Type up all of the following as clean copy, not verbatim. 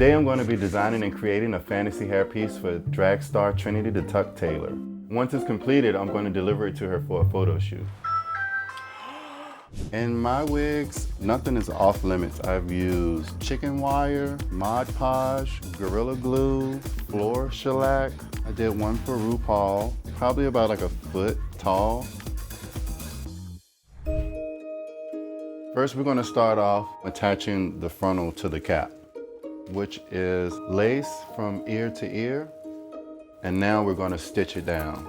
Today I'm going to be designing and creating a fantasy hairpiece for drag star Trinity The Tuck Taylor. Once it's completed, I'm going to deliver it to her for a photo shoot. In my wigs, nothing is off limits. I've used chicken wire, Mod Podge, Gorilla Glue, floor shellac. I did one for RuPaul, probably about like a foot tall. First, we're going to start off attaching the frontal to the cap, which is lace from ear to ear. And now we're going to stitch it down.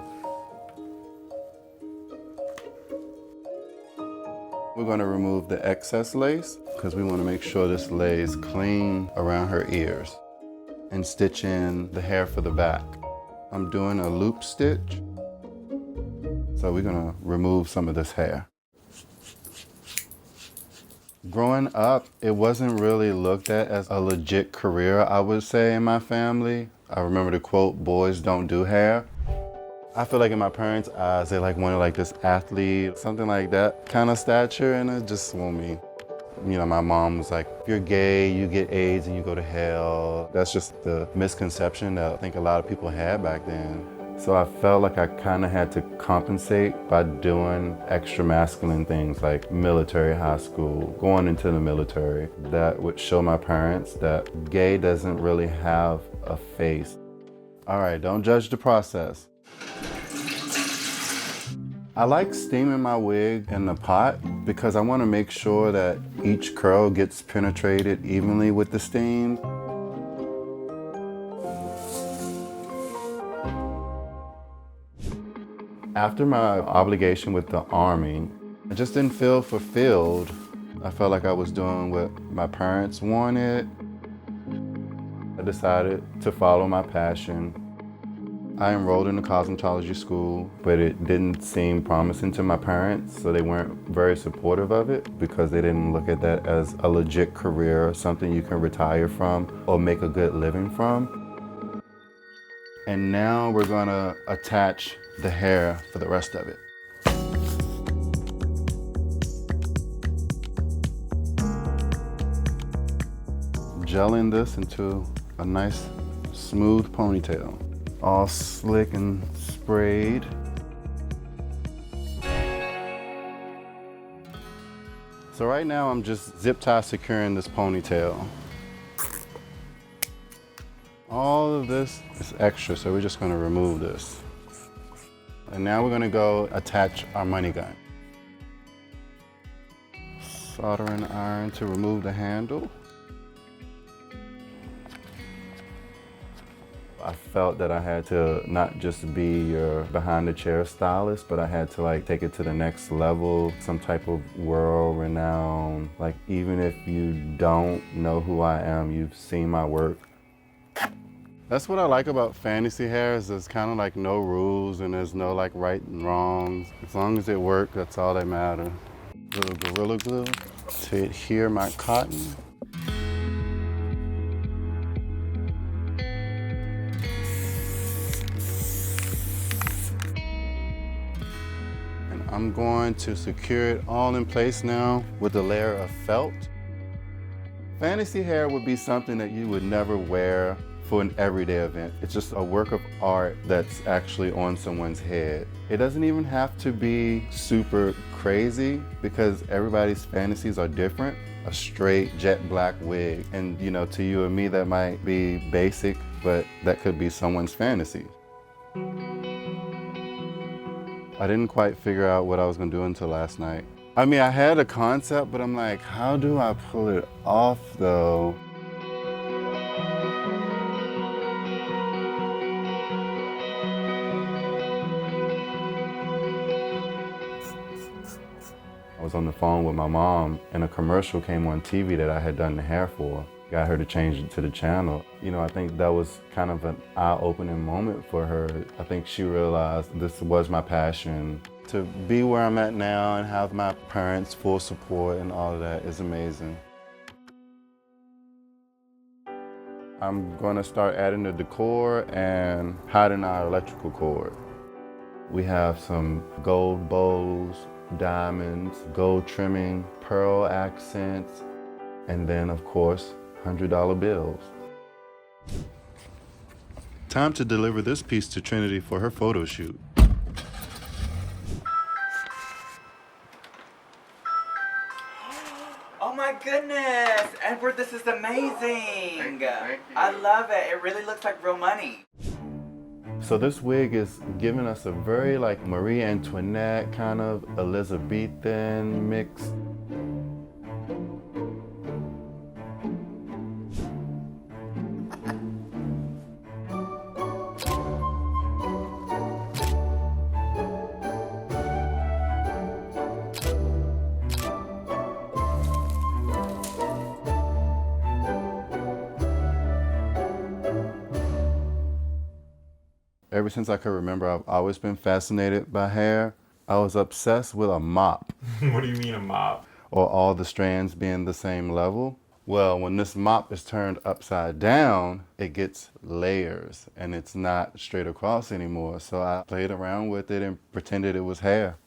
We're going to remove the excess lace because we want to make sure this lays clean around her ears, and stitch in the hair for the back. I'm doing a loop stitch. So we're going to remove some of this hair. Growing up, it wasn't really looked at as a legit career, I would say, in my family. I remember the quote, "Boys don't do hair." I feel like in my parents' eyes, they wanted like this athlete, something like that kind of stature, and it just wasn't me. You know, my mom was like, if you're gay, you get AIDS and you go to hell. That's just the misconception that I think a lot of people had back then. So I felt like I kind of had to compensate by doing extra masculine things like military high school, going into the military. That would show my parents that gay doesn't really have a face. All right, don't judge the process. I like steaming my wig in the pot because I want to make sure that each curl gets penetrated evenly with the steam. After my obligation with the Army, I just didn't feel fulfilled. I felt like I was doing what my parents wanted. I decided to follow my passion. I enrolled in a cosmetology school, but it didn't seem promising to my parents, so they weren't very supportive of it because they didn't look at that as a legit career or something you can retire from or make a good living from. And now we're gonna attach the hair for the rest of it. Gelling this into a nice smooth ponytail, all slick and sprayed. So right now I'm just zip tie securing this ponytail. All of this is extra, so we're just gonna remove this. And now we're gonna go attach our money gun. Soldering iron to remove the handle. I felt that I had to not just be your behind the chair stylist, but I had to take it to the next level, some type of world renown. Like, even if you don't know who I am, you've seen my work. That's what I like about fantasy hair, is there's kind of like no rules and there's no right and wrongs. As long as it works, that's all that matters. Little Gorilla Glue to adhere my cotton. And I'm going to secure it all in place now with a layer of felt. Fantasy hair would be something that you would never wear for an everyday event. It's just a work of art that's actually on someone's head. It doesn't even have to be super crazy because everybody's fantasies are different. A straight jet black wig, and to you and me that might be basic, but that could be someone's fantasy. I didn't quite figure out what I was gonna do until last night. I mean, I had a concept, but I'm like, how do I pull it off though? I was on the phone with my mom and a commercial came on TV that I had done the hair for. Got her to change it to the channel. I think that was kind of an eye-opening moment for her. I think she realized this was my passion. To be where I'm at now and have my parents' full support and all of that is amazing. I'm gonna start adding the decor and hiding our electrical cord. We have some gold bows, diamonds, gold trimming, pearl accents, and then of course, $100 bills. Time to deliver this piece to Trinity for her photo shoot. Oh my goodness, Edward, this is amazing. Thank you. I love it. It really looks like real money. So this wig is giving us a very like Marie Antoinette kind of Elizabethan mix. Ever since I could remember, I've always been fascinated by hair. I was obsessed with a mop. What do you mean a mop? Or all the strands being the same level. Well, when this mop is turned upside down, it gets layers and it's not straight across anymore. So I played around with it and pretended it was hair.